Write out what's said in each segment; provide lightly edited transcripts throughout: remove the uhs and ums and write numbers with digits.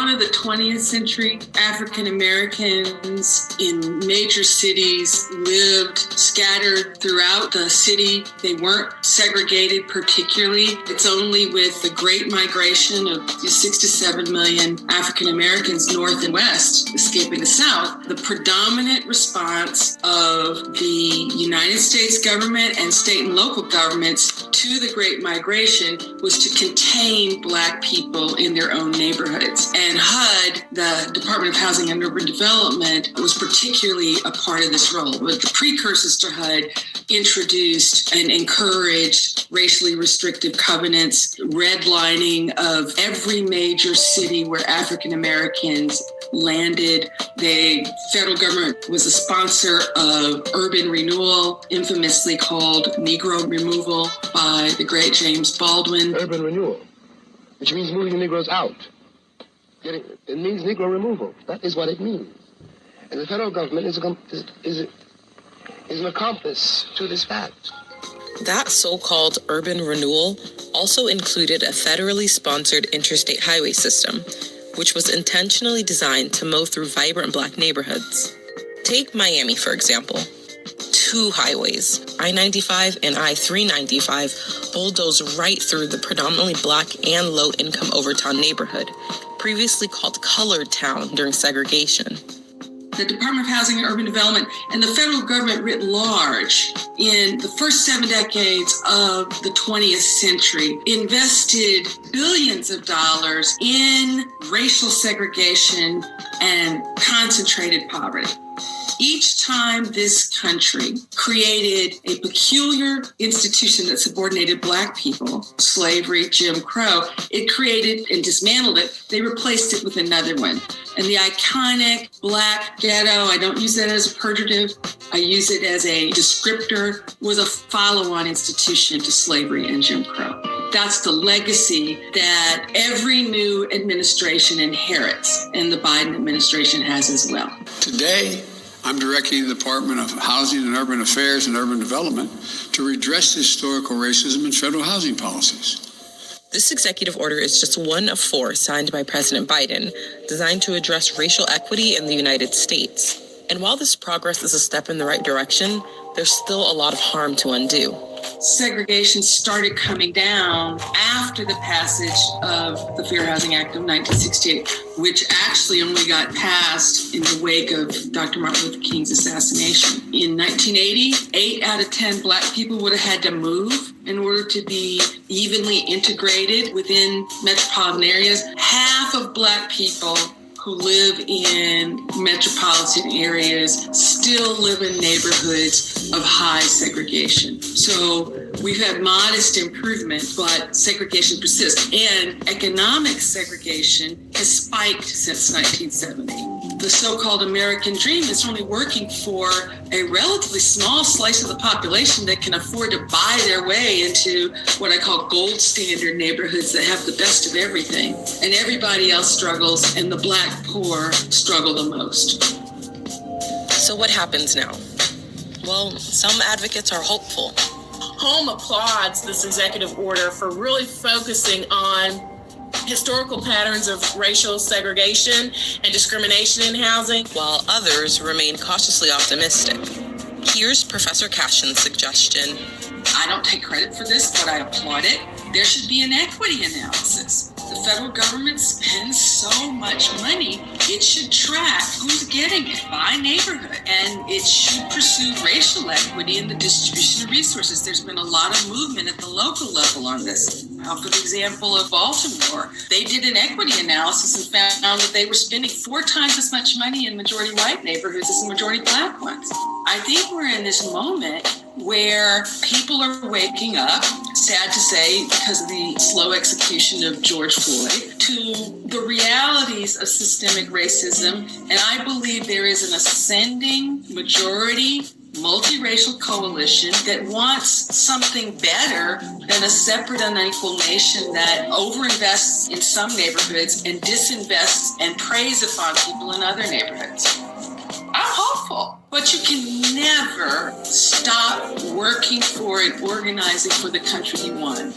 dawn of the 20th century, African Americans in major cities lived scattered throughout the city. They weren't segregated particularly. It's only with the Great Migration of 6 to 7 million African Americans north and west escaping the South, the predominant response of the United States government and state and local governments to the Great Migration was to contain Black people in their own neighborhoods. And HUD, the Department of Housing and Urban Development, was particularly a part of this role. But the precursors to HUD introduced and encouraged racially restrictive covenants, redlining of every major city where African Americans landed. The federal government was a sponsor of urban renewal, infamously called Negro removal by the great James Baldwin. Urban renewal, which means moving the Negroes out. It means Negro removal. That is what it means. And the federal government is an accomplice to this fact. That so-called urban renewal also included a federally sponsored interstate highway system, which was intentionally designed to mow through vibrant Black neighborhoods. Take Miami, for example. 2 highways, I-95 and I-395, bulldoze right through the predominantly Black and low-income Overtown neighborhood, previously called Colored Town during segregation. The Department of Housing and Urban Development and the federal government writ large in the first 7 decades of the 20th century invested billions of dollars in racial segregation and concentrated poverty. Each time this country created a peculiar institution that subordinated Black people, slavery, Jim Crow, it created and dismantled it. They replaced it with another one. And the iconic Black ghetto, I don't use that as a pejorative, I use it as a descriptor, was a follow-on institution to slavery and Jim Crow. That's the legacy that every new administration inherits, and the Biden administration has as well. Today, I'm directing the Department of Housing and Urban Affairs and Urban Development to redress historical racism in federal housing policies. This executive order is just one of 4 signed by President Biden, designed to address racial equity in the United States. And while this progress is a step in the right direction, there's still a lot of harm to undo. Segregation started coming down after the passage of the Fair Housing Act of 1968, which actually only got passed in the wake of Dr. Martin Luther King's assassination. In 1980, 8 out of 10 Black people would have had to move in order to be evenly integrated within metropolitan areas. Half of Black people who live in metropolitan areas still live in neighborhoods of high segregation. So we've had modest improvement, but segregation persists. And economic segregation has spiked since 1970. The so-called American dream is only working for a relatively small slice of the population that can afford to buy their way into what I call gold standard neighborhoods that have the best of everything. And everybody else struggles, and the Black poor struggle the most. So what happens now? Well, some advocates are hopeful. Home applauds this executive order for really focusing on historical patterns of racial segregation and discrimination in housing, while others remain cautiously optimistic. Here's Professor Cashin's suggestion. I don't take credit for this, but I applaud it. There should be an equity analysis. The federal government spends so much money, it should track who's getting it by neighborhood. And it should pursue racial equity in the distribution of resources. There's been a lot of movement at the local level on this. For the example of Baltimore, they did an equity analysis and found that they were spending 4 times as much money in majority white neighborhoods as the majority Black ones. I think we're in this moment where people are waking up, sad to say, because of the slow execution of George Floyd, to the realities of systemic racism. And I believe there is an ascending majority multiracial coalition that wants something better than a separate, unequal nation that overinvests in some neighborhoods and disinvests and preys upon people in other neighborhoods. I'm hopeful, but you can never stop working for and organizing for the country you want.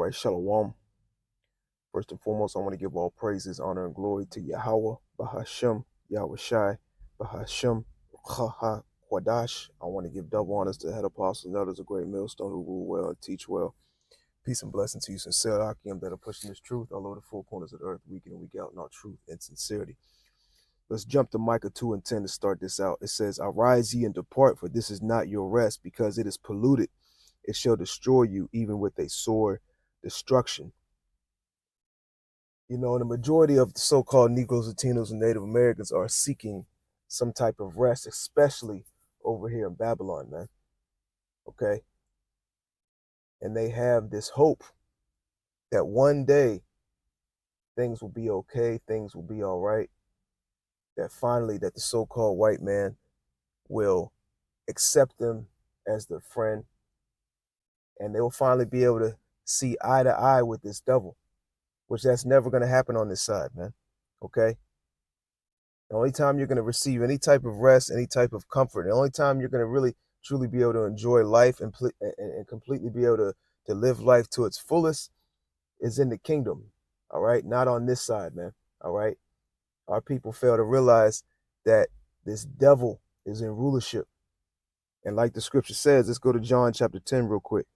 right, Shalom. First and foremost, I want to give all praises, honor, and glory to Yahweh, Bahashem, Yahweh Shai, Bahashem, Chaha, Quadash. I want to give double honors to the head apostles and elders of Great Millstone who rule well and teach well. Peace and blessing to you, sincere Akim, that are pushing this truth all over the four corners of the earth, week in and week out, in all truth and sincerity. Let's jump to Micah 2 and 10 to start this out. It says, Arise ye and depart, for this is not your rest, because it is polluted. It shall destroy you, even with a sore destruction. You know, the majority of the so-called Negroes, Latinos, and Native Americans are seeking some type of rest, especially over here in Babylon, man. Okay? And they have this hope that one day things will be okay, things will be all right, that finally that the so-called white man will accept them as their friend, and they'll finally be able to see eye to eye with this devil, which that's never going to happen on this side, man. Okay? The only time you're going to receive any type of rest, any type of comfort, the only time you're going to really truly be able to enjoy life and completely be able to live life to its fullest is in the kingdom. All right? Not on this side, man. All right? Our people fail to realize that this devil is in rulership. And like the scripture says, let's go to John chapter 10 real quick.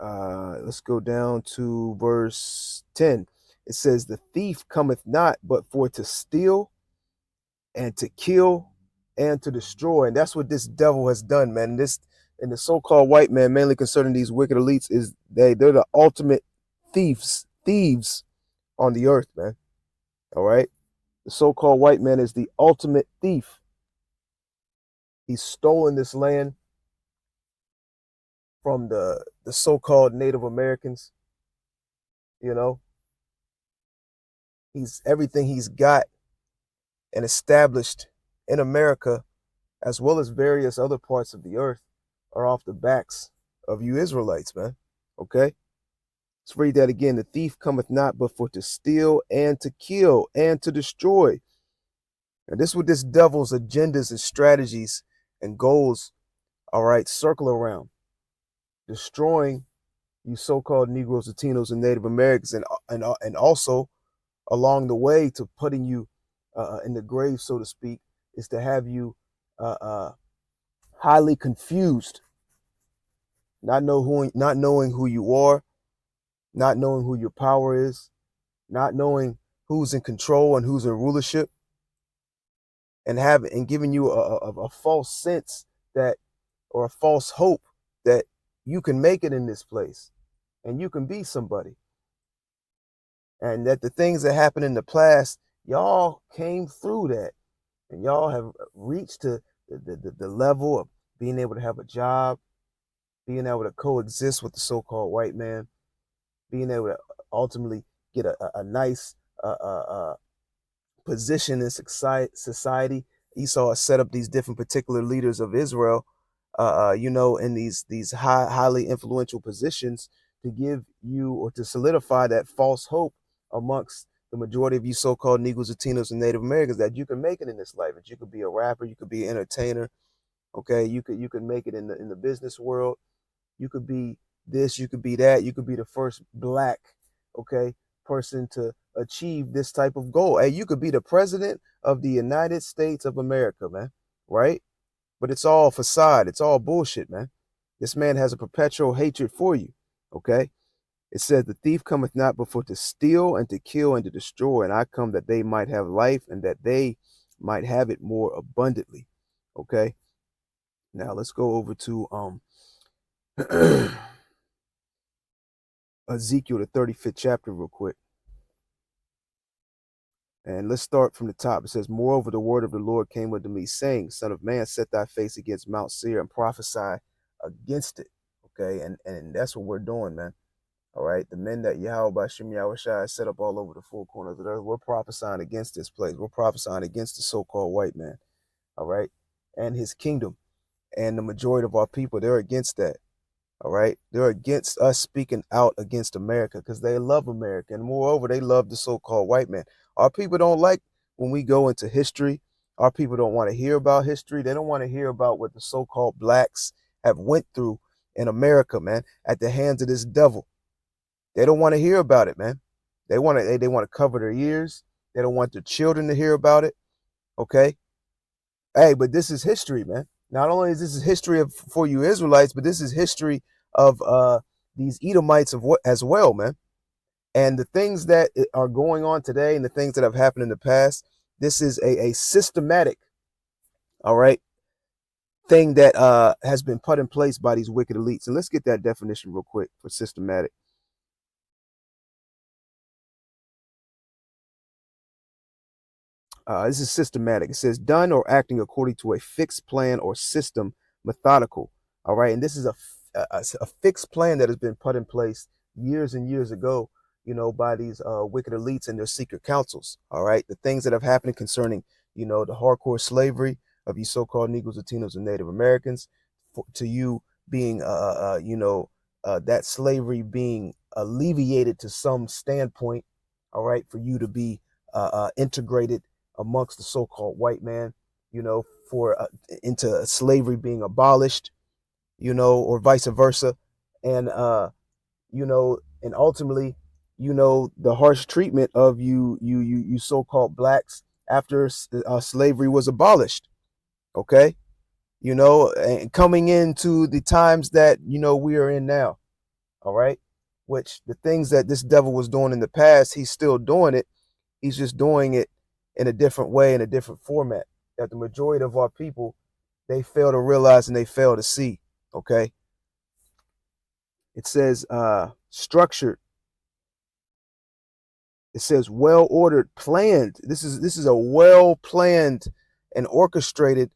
Let's go down to verse 10. It says, the thief cometh not but for to steal and to kill and to destroy. And that's what this devil has done, man. And the so-called white man, mainly concerning these wicked elites, is they're the ultimate thieves on the earth, man. All right. The so-called white man is the ultimate thief. He's stolen this land from the so-called Native Americans. You know, everything he's got and established in America, as well as various other parts of the earth, are off the backs of you Israelites, man. Okay? Let's read that again. The thief cometh not but for to steal and to kill and to destroy. And this is what this devil's agendas and strategies and goals, all right, circle around. Destroying you so-called Negroes, Latinos, and Native Americans, and also along the way to putting you in the grave, so to speak, is to have you highly confused, not knowing who you are, not knowing who your power is, not knowing who's in control and who's in rulership, and giving you a false sense that, or a false hope that you can make it in this place and you can be somebody. And that the things that happened in the past, y'all came through that, and y'all have reached to the level of being able to have a job, being able to coexist with the so-called white man, being able to ultimately get a nice position in society. Esau has set up these different particular leaders of Israel, you know, in these highly influential positions to give you, or to solidify that false hope amongst the majority of you so-called Negroes, Latinos, and Native Americans, that you can make it in this life, that you could be a rapper, you could be an entertainer, okay, you could make it in the business world, you could be this, you could be that, you could be the first black, okay, person to achieve this type of goal. Hey, you could be the president of the United States of America, man, right? But it's all facade, it's all bullshit, man. This man has a perpetual hatred for you, okay? It says, the thief cometh not but for to steal and to kill and to destroy, and I come that they might have life and that they might have it more abundantly. Okay. Now let's go over to Ezekiel, the 35th chapter, real quick. And let's start from the top. It says, moreover, the word of the Lord came unto me, saying, Son of man, set thy face against Mount Seir and prophesy against it. Okay. And that's what we're doing, man. All right, the men that Yahweh Bashim Yahushua set up all over the four corners of the earth, we're prophesying against this place. We're prophesying against the so-called white man, all right, and his kingdom. And the majority of our people, they're against that, all right? They're against us speaking out against America because they love America. And moreover, they love the so-called white man. Our people don't like when we go into history. Our people don't want to hear about history. They don't want to hear about what the so-called blacks have went through in America, man, at the hands of this devil. They don't want to hear about it, man. They want to cover their ears. They don't want their children to hear about it. Okay. Hey, but this is history, man. Not only is this history for you Israelites, but this is history of these Edomites as well, man. And the things that are going on today and the things that have happened in the past, this is a systematic, all right, thing that has been put in place by these wicked elites. And let's get that definition real quick for systematic. This is systematic. It says done or acting according to a fixed plan or system, methodical. All right. And this is a fixed plan that has been put in place years and years ago, by these wicked elites and their secret councils. All right. The things that have happened concerning, the hardcore slavery of you so-called Negroes, Latinos, and Native Americans, to you being, that slavery being alleviated to some standpoint. All right. For you to be integrated amongst the so-called white man, for into slavery being abolished, or vice versa. And, and ultimately, the harsh treatment of you so-called blacks after slavery was abolished. Okay. And coming into the times that, we are in now. All right. Which the things that this devil was doing in the past, he's still doing it. He's just doing it in a different way, in a different format, that the majority of our people, they fail to realize and they fail to see. Okay. It says structured. It says well ordered, planned. This is a well planned and orchestrated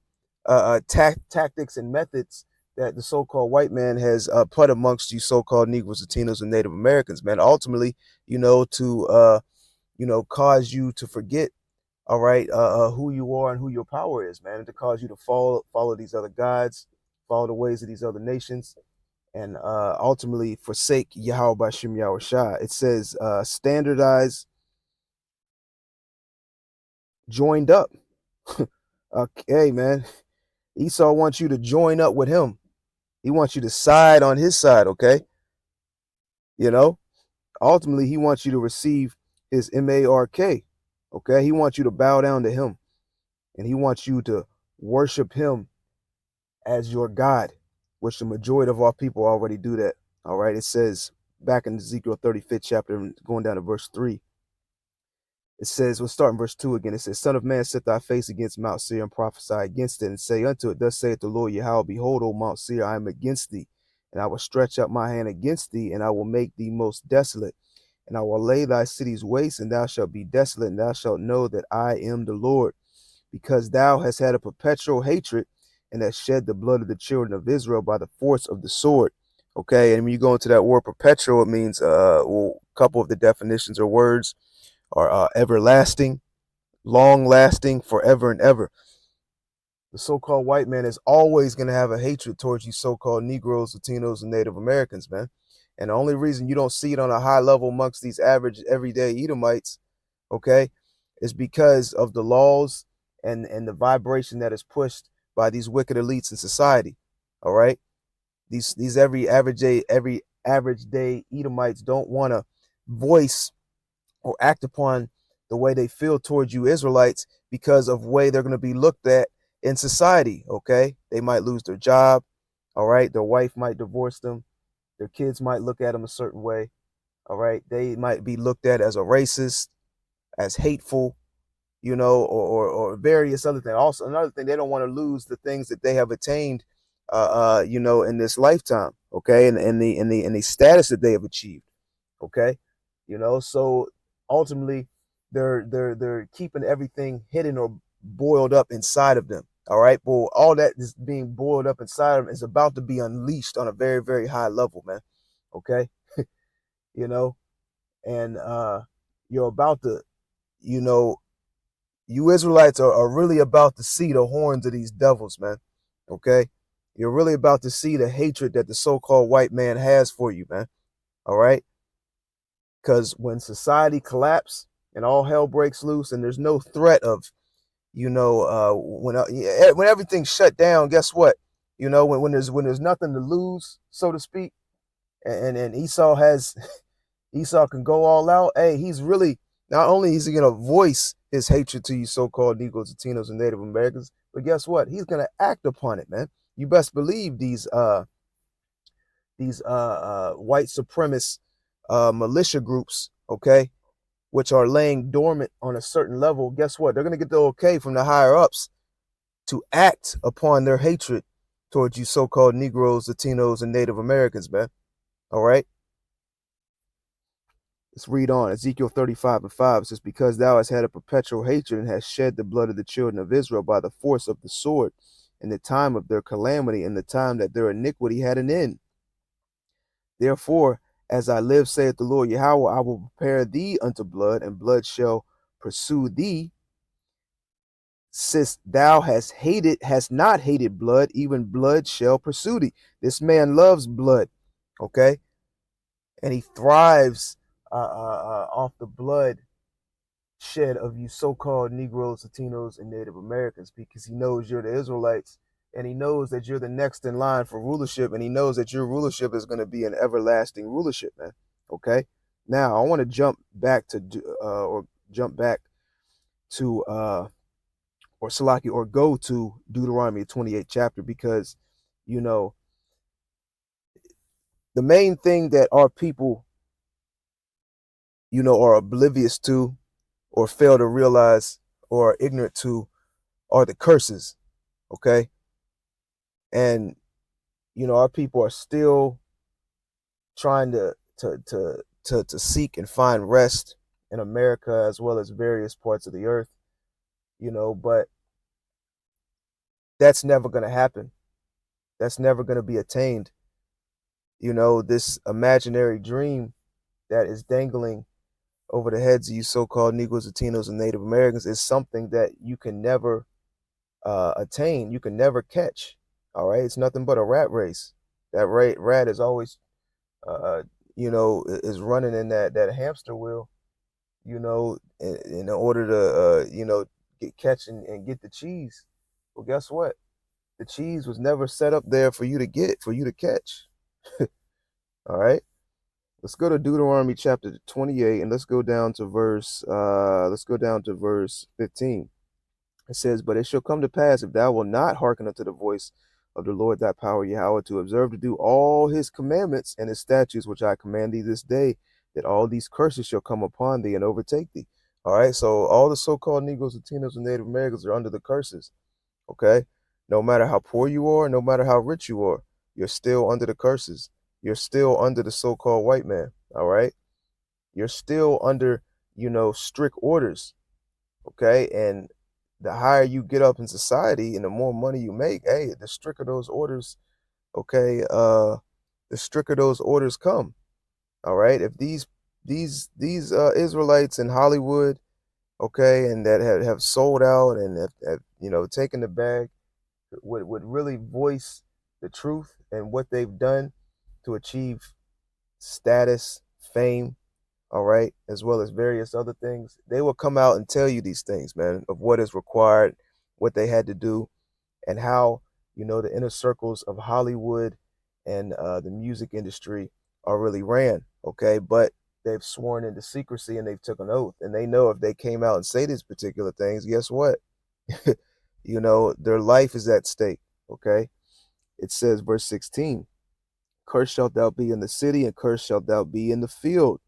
tactics and methods that the so-called white man has put amongst you so-called Negroes, Latinos, and Native Americans, man. Ultimately, to cause you to forget, all right, who you are and who your power is, man, and to cause you to follow these other gods, follow the ways of these other nations, and ultimately forsake Yahweh Bashim Yahweh Shah. It says standardize, joined up. Okay, man. Esau wants you to join up with him. He wants you to side on his side, okay? Ultimately, he wants you to receive his M-A-R-K, okay? He wants you to bow down to him, and he wants you to worship him as your God, which the majority of our people already do that, all right? It says back in Ezekiel 35th chapter, going down to verse 3, it says, we'll start in verse 2 again. It says, Son of man, set thy face against Mount Seir and prophesy against it, and say unto it, Thus saith the Lord Yahweh, Behold, O Mount Seir, I am against thee, and I will stretch out my hand against thee, and I will make thee most desolate, and I will lay thy cities waste, and thou shalt be desolate, and thou shalt know that I am the Lord, because thou hast had a perpetual hatred, and hast shed the blood of the children of Israel by the force of the sword. Okay, and when you go into that word perpetual, it means a couple of the definitions or words are everlasting, long lasting, forever and ever. The so-called white man is always going to have a hatred towards you so-called Negroes, Latinos, and Native Americans, man. And the only reason you don't see it on a high level amongst these average everyday Edomites, okay, is because of the laws and the vibration that is pushed by these wicked elites in society. All right. These every average day Edomites don't want to voice or act upon the way they feel towards you Israelites because of the way they're going to be looked at in society. Okay. They might lose their job. All right. Their wife might divorce them. Their kids might look at them a certain way. All right. They might be looked at as a racist, as hateful, or various other things. Also, another thing, they don't want to lose the things that they have attained, in this lifetime. Okay. And the status that they have achieved. Okay. So ultimately they're keeping everything hidden or boiled up inside of them. All right. But all that is being boiled up inside of them is about to be unleashed on a very, very high level, man. Okay. And you're about to, you Israelites are really about to see the horns of these devils, man. Okay. You're really about to see the hatred that the so-called white man has for you, man. All right. Because when society collapses and all hell breaks loose and there's no threat of, when everything's shut down, guess what? You know, when there's nothing to lose, so to speak, and Esau has Esau can go all out. Hey, he's really not only is he gonna voice his hatred to you so-called Negroes, Latinos, and Native Americans, but guess what? He's gonna act upon it, man. You best believe these white supremacist militia groups, okay, which are laying dormant on a certain level. Guess what? They're gonna get the okay from the higher ups to act upon their hatred towards you so-called Negroes, Latinos, and Native Americans, man. All right. Let's read on. Ezekiel 35:5 says, because thou hast had a perpetual hatred and hast shed the blood of the children of Israel by the force of the sword in the time of their calamity, in the time that their iniquity had an end. Therefore, as I live, saith the Lord Yahweh, I will prepare thee unto blood, and blood shall pursue thee. Since thou hast not hated blood, even blood shall pursue thee. This man loves blood, okay? And he thrives off the blood shed of you so-called Negroes, Latinos, and Native Americans, because he knows you're the Israelites, and he knows that you're the next in line for rulership, and he knows that your rulership is going to be an everlasting rulership, man. Okay. Now I want to jump back to or go to Deuteronomy 28 chapter, because you know the main thing that our people are oblivious to, or fail to realize, or are ignorant to, are the curses. Okay. And our people are still trying to seek and find rest in America, as well as various parts of the earth, but that's never going to happen. That's never going to be attained. This imaginary dream that is dangling over the heads of you so-called Negroes, Latinos, and Native Americans is something that you can never attain. You can never catch. All right. It's nothing but a rat race. That rat is always, is running in that hamster wheel, in order to, catch and get the cheese. Well, guess what? The cheese was never set up there for you to catch. All right. Let's go to Deuteronomy chapter 28, and let's go down to verse 15. It says, but it shall come to pass, if thou wilt not hearken unto the voice of the Lord thy power Yahweh, to observe to do all his commandments and his statutes which I command thee this day, that all these curses shall come upon thee and overtake thee. All right. So all the so-called Negroes, Latinos, and Native Americans are under the curses. Okay. No matter how poor you are, no matter how rich you are, you're still under the curses. You're still under the so-called white man. All right. You're still under, strict orders. Okay. And the higher you get up in society and the more money you make, hey, the stricter those orders, okay, the stricter those orders come. All right. If these Israelites in Hollywood, okay, and that have sold out and have taken the bag, would really voice the truth and what they've done to achieve status, fame, all right, as well as various other things, they will come out and tell you these things, man, of what is required, what they had to do, and how, the inner circles of Hollywood and the music industry are really ran, okay? But they've sworn into secrecy and they've took an oath, and they know if they came out and say these particular things, guess what? Their life is at stake, okay? It says, verse 16, cursed shalt thou be in the city, and cursed shalt thou be in the field.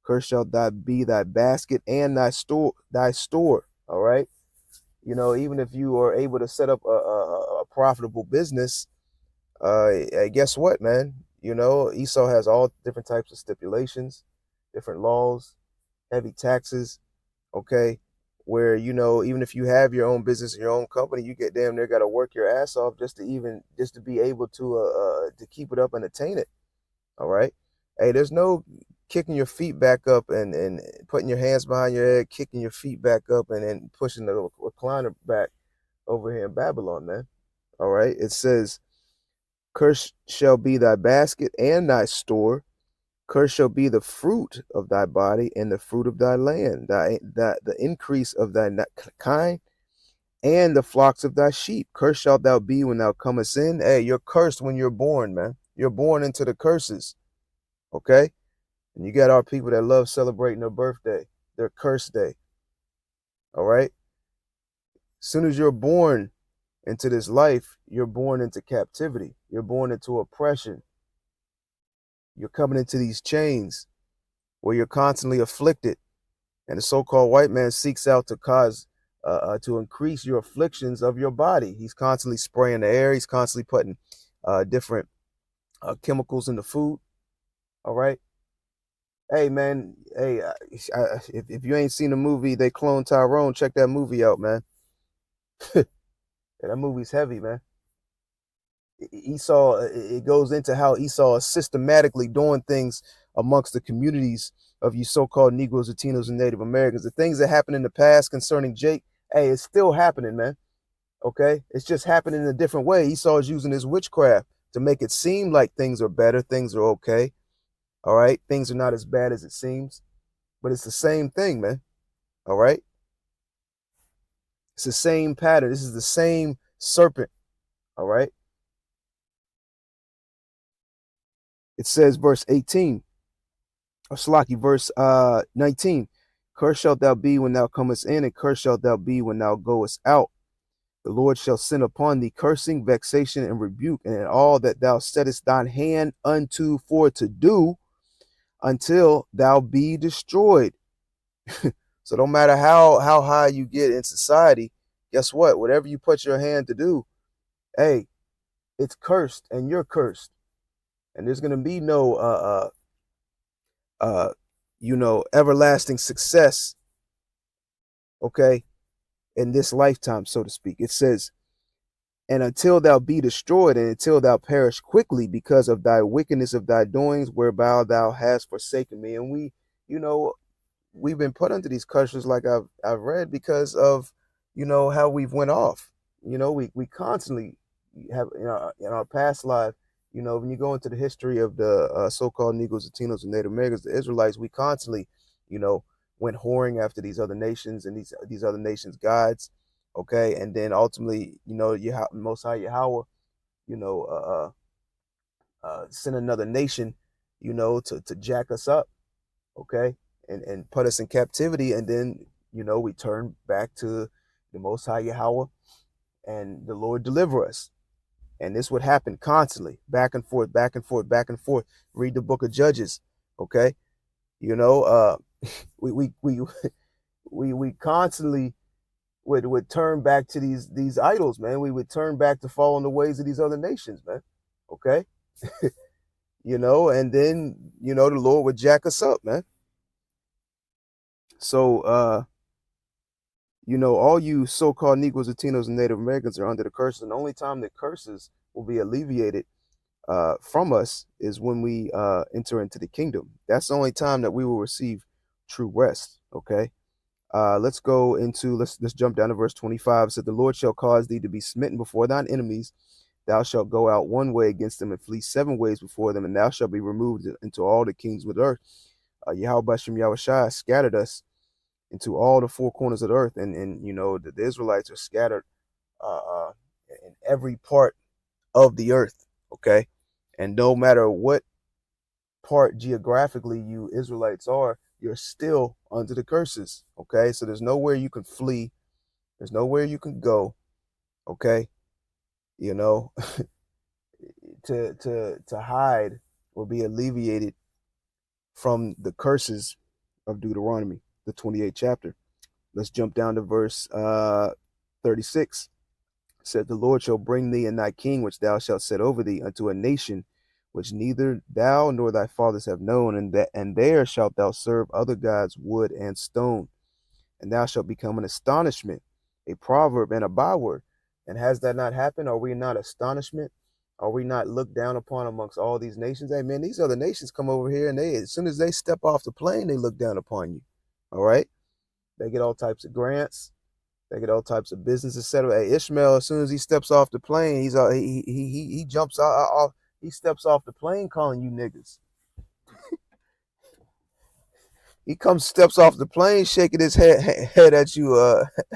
Cursed shalt thou be thy basket and thy store. All right. Even if you are able to set up a profitable business, guess what, man? Esau has all different types of stipulations, different laws, heavy taxes. Okay. Where, even if you have your own business, your own company, you get damn near got to work your ass off just to be able to keep it up and attain it. All right. Hey, there's no kicking your feet back up and putting your hands behind your head, kicking your feet back up and then pushing the recliner back over here in Babylon, man. All right. It says, cursed shall be thy basket and thy store. Cursed shall be the fruit of thy body and the fruit of thy land, the increase of thy kind and the flocks of thy sheep. Cursed shalt thou be when thou comest in. Hey, you're cursed when you're born, man. You're born into the curses. Okay? And you got our people that love celebrating their birthday, their curse day. All right? As soon as you're born into this life, you're born into captivity. You're born into oppression. You're coming into these chains where you're constantly afflicted. And the so-called white man seeks out to cause, to increase your afflictions of your body. He's constantly spraying the air. He's constantly putting different chemicals in the food. All right. Hey, man. Hey, if you ain't seen the movie They Clone Tyrone, check that movie out, man. Yeah, that movie's heavy, man. Esau, it goes into how Esau is systematically doing things amongst the communities of you so-called Negroes, Latinos, and Native Americans. The things that happened in the past concerning Jake, hey, it's still happening, man. Okay? It's just happening in a different way. Esau is using his witchcraft to make it seem like things are better, things are okay. All right? Things are not as bad as it seems. But it's the same thing, man. All right? It's the same pattern. This is the same serpent. All right? It says, verse 18, or Slaki, verse 19, cursed shalt thou be when thou comest in, and cursed shalt thou be when thou goest out. The Lord shall send upon thee cursing, vexation, and rebuke, and in all that thou settest thine hand unto for to do, until thou be destroyed. So no matter how high you get in society, guess what? Whatever you put your hand to do, hey, it's cursed, and you're cursed. And there's gonna be no everlasting success, okay, in this lifetime, so to speak. It says, and until thou be destroyed, and until thou perish quickly because of thy wickedness of thy doings, whereby thou hast forsaken me. And we've been put under these curses, like I've read, because of how we've went off. We constantly have in our past life. When you go into the history of the so-called Negroes, Latinos, and Native Americans, the Israelites, we constantly, went whoring after these other nations and these other nations' gods, okay, and then ultimately, Most High Yahweh, send another nation, to jack us up, okay, and put us in captivity, and then we turn back to the Most High Yahweh, and the Lord deliver us. And this would happen constantly, back and forth, back and forth, back and forth. Read the book of Judges, okay? We constantly would turn back to these idols, man. We would turn back to following the ways of these other nations, man. Okay? And then, the Lord would jack us up, man. So all you so-called Negroes, Latinos, and Native Americans are under the curses. And the only time that curses will be alleviated from us is when we enter into the kingdom. That's the only time that we will receive true rest. Okay. Let's jump down to verse 25. It said, the Lord shall cause thee to be smitten before thine enemies. Thou shalt go out one way against them and flee 7 ways before them, and thou shalt be removed into all the kings of the earth. Yahweh Bashem Yahushua scattered us into all the 4 corners of the earth, and the Israelites are scattered in every part of the earth. Okay. And no matter what part geographically you Israelites are, you're still under the curses. Okay. So there's nowhere you can flee. There's nowhere you can go. Okay. To hide or be alleviated from the curses of Deuteronomy, the 28th chapter. Let's jump down to verse 36. It said, the Lord shall bring thee and thy king, which thou shalt set over thee, unto a nation which neither thou nor thy fathers have known, and there shalt thou serve other gods, wood and stone, and thou shalt become an astonishment, a proverb, and a byword. And has that not happened? Are we not astonishment? Are we not looked down upon amongst all these nations? Hey, man, these other nations come over here, and as soon as they step off the plane, they look down upon you. All right? They get all types of grants. They get all types of business, etc. Hey, Ishmael, as soon as he steps off the plane, he jumps off. He steps off the plane calling you niggas. He steps off the plane, shaking his head at you,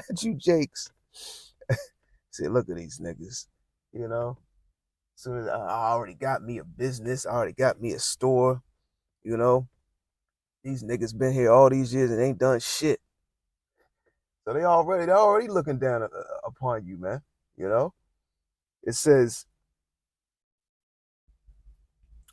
at you Jakes. Say, look at these niggas, you know. Soon as I already got me a business, I already got me a store, you know. These niggas been here all these years and ain't done shit. So they're already looking down upon you, man. You know. It says,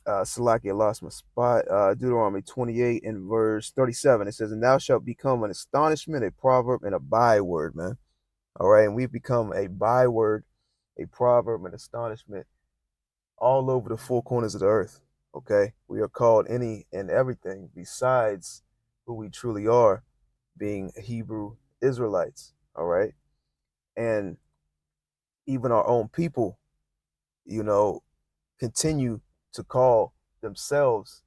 Salaki, I lost my spot. Deuteronomy 28 and verse 37. It says, and thou shalt become an astonishment, a proverb, and a byword, man. All right, and we've become a byword, a proverb, an astonishment all over the four corners of the earth. Okay, we are called any and everything besides who we truly are, being Hebrew Israelites. All right, and even our own people, you know, continue to call themselves,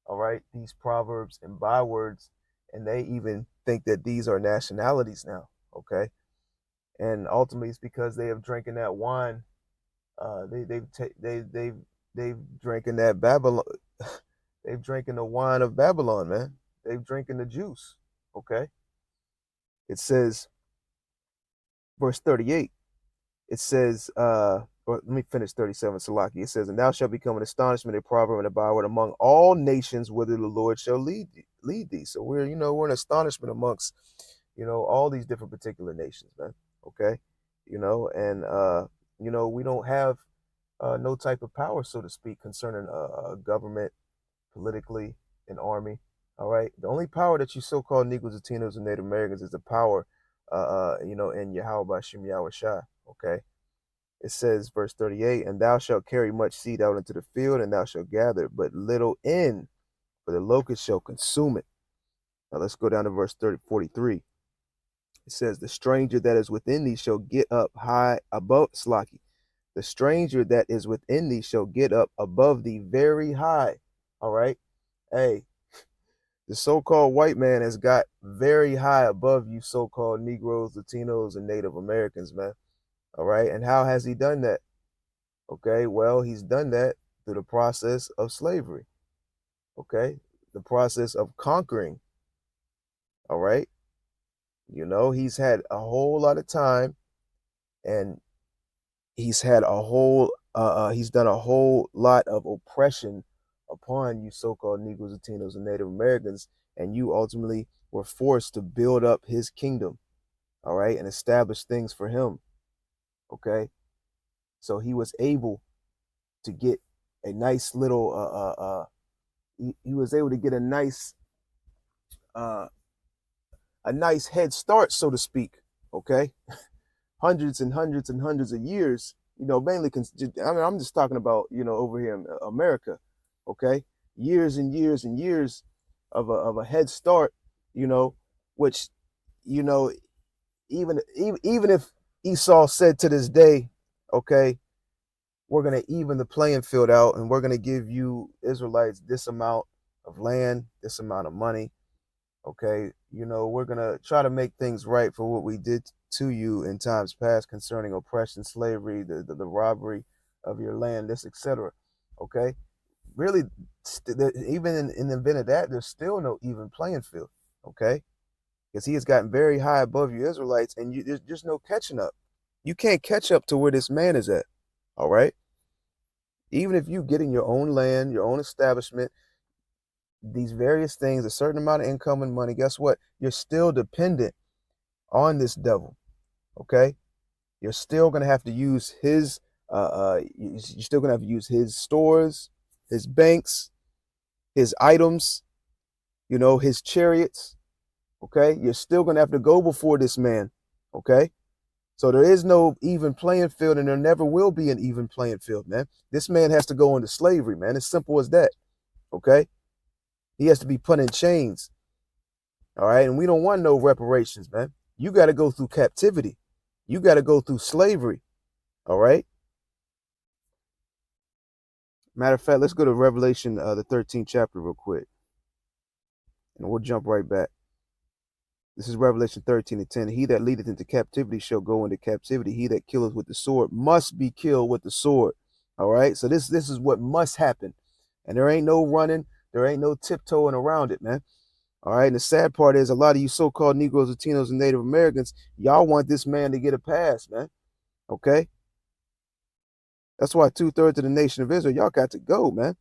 all right, these proverbs and bywords, and they even think that these are nationalities now. Okay, and ultimately it's because they have drinking that wine. They've drinking that Babylon. They've drinking the wine of Babylon, man. They've drinking the juice. Okay. It says, verse 38. It says, or let me finish 37, Salaki. It says, and thou shalt become an astonishment, a proverb, and a byword among all nations, whither the Lord shall lead thee. So we're an astonishment amongst, all these different particular nations, man. Okay. And we don't have no type of power, so to speak, concerning government, politically, an army. All right. The only power that you so-called Negroes, Latinos, and Native Americans is the power, in Yahweh Bashim Yahweh Shai. Okay. It says, verse 38, and thou shalt carry much seed out into the field, and thou shalt gather but little in, for the locust shall consume it. Now let's go down to verse 43. It says, the stranger that is within thee shall get up high above Slaki. The stranger that is within thee shall get up above thee very high. All right. Hey, the so-called white man has got very high above you so-called Negroes, Latinos, and Native Americans, man. All right. And how has he done that? Okay. Well, he's done that through the process of slavery. Okay. The process of conquering. All right. He's had a whole lot of time, and he's done a whole lot of oppression upon you so-called Negroes, Latinos, and Native Americans, and you ultimately were forced to build up his kingdom, all right, and establish things for him. Okay. So he was able to get a nice little he was able to get a nice head start, so to speak. Okay. Hundreds and hundreds and hundreds of years, mainly, I'm just talking about, over here in America. Okay. Years and years and years of a head start, which, even if Esau said to this day, okay, we're going to even the playing field out, and we're going to give you Israelites this amount of land, this amount of money. Okay. We're going to try to make things right for what we did to you in times past concerning oppression, slavery, the robbery of your land, this, etc. Okay. Really, even in the event of that, there's still no even playing field. Okay. Because he has gotten very high above you Israelites, and there's just no catching up. You can't catch up to where this man is at. All right. Even if you get in your own land, your own establishment, these various things, a certain amount of income and money, guess what? You're still dependent on this devil. Okay. You're still going to have to use his, you're still going to have to use his stores, his banks, his items, his chariots. Okay. You're still going to have to go before this man. Okay. So there is no even playing field, and there never will be an even playing field, man. This man has to go into slavery, man. As simple as that. Okay. He has to be put in chains. All right. And we don't want no reparations, man. You got to go through captivity. You got to go through slavery. All right. Matter of fact, let's go to Revelation, the 13th chapter real quick, and we'll jump right back. This is Revelation 13:10. He that leadeth into captivity shall go into captivity. He that killeth with the sword must be killed with the sword. All right. So this is what must happen. And there ain't no running. There ain't no tiptoeing around it, man. All right. And the sad part is a lot of you so-called Negroes, Latinos, and Native Americans, y'all want this man to get a pass, man. Okay? That's why 2/3 of the nation of Israel, y'all got to go, man.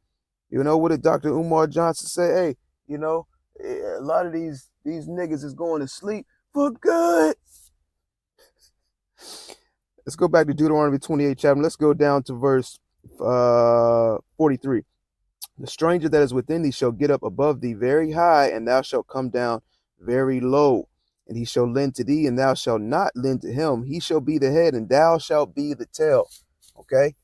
You know, what did Dr. Umar Johnson say? Hey, you know, a lot of these niggas is going to sleep for good. Let's go back to Deuteronomy 28 chapter. Let's go down to verse 43. The stranger that is within thee shall get up above thee very high, and thou shalt come down very low. And he shall lend to thee, and thou shalt not lend to him. He shall be the head, and thou shalt be the tail. Okay?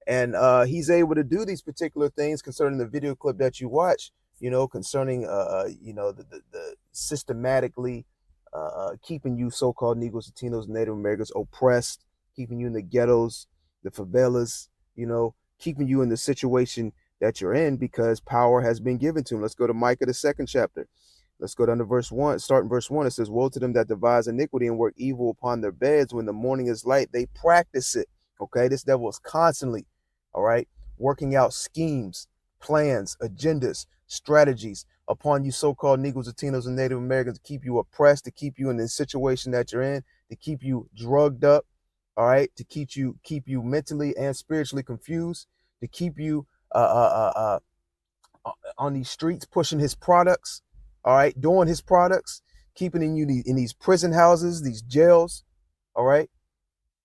And he's able to do these particular things concerning the video clip that you watch, you know, concerning, you know, the systematically keeping you so-called Negroes, Latinos, Native Americans oppressed, keeping you in the ghettos, the favelas, you know, keeping you in the situation that you're in because power has been given to him. Let's go to Micah, the 2nd chapter. Let's go down to verse 1. Starting verse 1, it says, woe to them that devise iniquity and work evil upon their beds. When the morning is light, they practice it. Okay, this devil is constantly, all right, working out schemes, plans, agendas, strategies upon you so-called Negroes, Latinos, and Native Americans to keep you oppressed, to keep you in the situation that you're in, to keep you drugged up, all right, to keep you mentally and spiritually confused, to keep you on these streets pushing his products, all right, doing his products, keeping you in these prison houses, these jails, all right,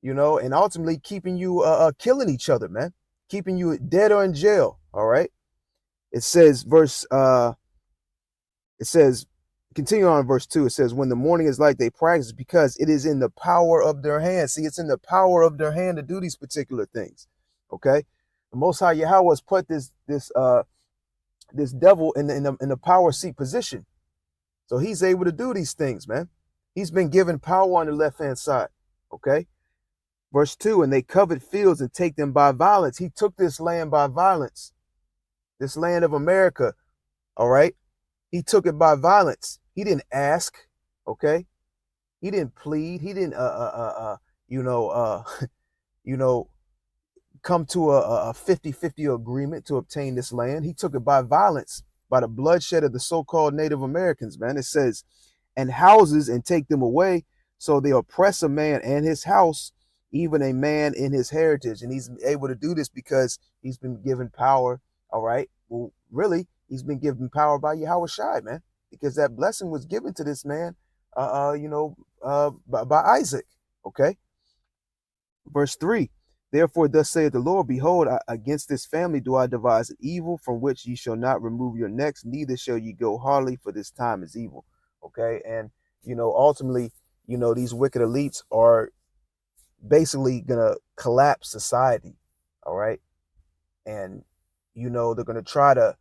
you know, and ultimately keeping you killing each other, man, keeping you dead or in jail, all right. It says continue on verse 2, it says, when the morning is light, they practice because it is in the power of their hand. See, it's in the power of their hand to do these particular things. Okay. The Most High Yahweh has put this devil in the power seat position. So he's able to do these things, man. He's been given power on the left-hand side. Okay. Verse 2, and they covet fields and take them by violence. He took this land by violence. This land of America, all right? He took it by violence. He didn't ask, okay? He didn't plead. He didn't, come to a 50-50 agreement to obtain this land. He took it by violence, by the bloodshed of the so-called Native Americans, man. It says, and houses and take them away. So they oppress a man and his house, even a man in his heritage. And he's able to do this because he's been given power, all right? Well, really, he's been given power by Yahweh Shai, man, because that blessing was given to this man, by Isaac, okay? Verse 3, therefore thus saith the Lord, behold, against this family do I devise an evil from which ye shall not remove your necks, neither shall ye go hardly, for this time is evil, okay? And, you know, ultimately, you know, these wicked elites are basically gonna collapse society, all right? And, you know, they're gonna try to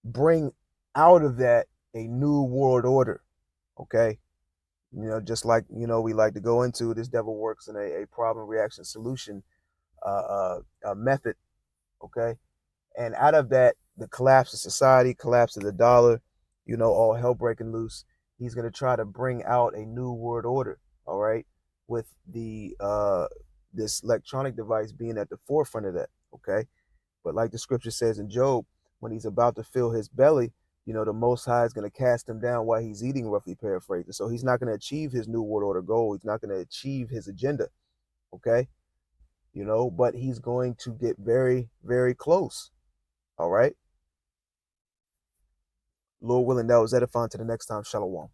bring out of that a new world order, okay? You know, just like, you know, we like to go into, this devil works in a problem reaction solution method, okay? And out of that, the collapse of society, collapse of the dollar, you know, all hell breaking loose, he's going to try to bring out a new world order, all right, with the this electronic device being at the forefront of that, okay? But like the scripture says in Job, when he's about to fill his belly, you know, the Most High is going to cast him down while he's eating, roughly paraphrasing. So he's not going to achieve his new world order goal. He's not going to achieve his agenda, okay? You know, but he's going to get very, very close, all right? Lord willing, that was edifying. To the next time, shalom.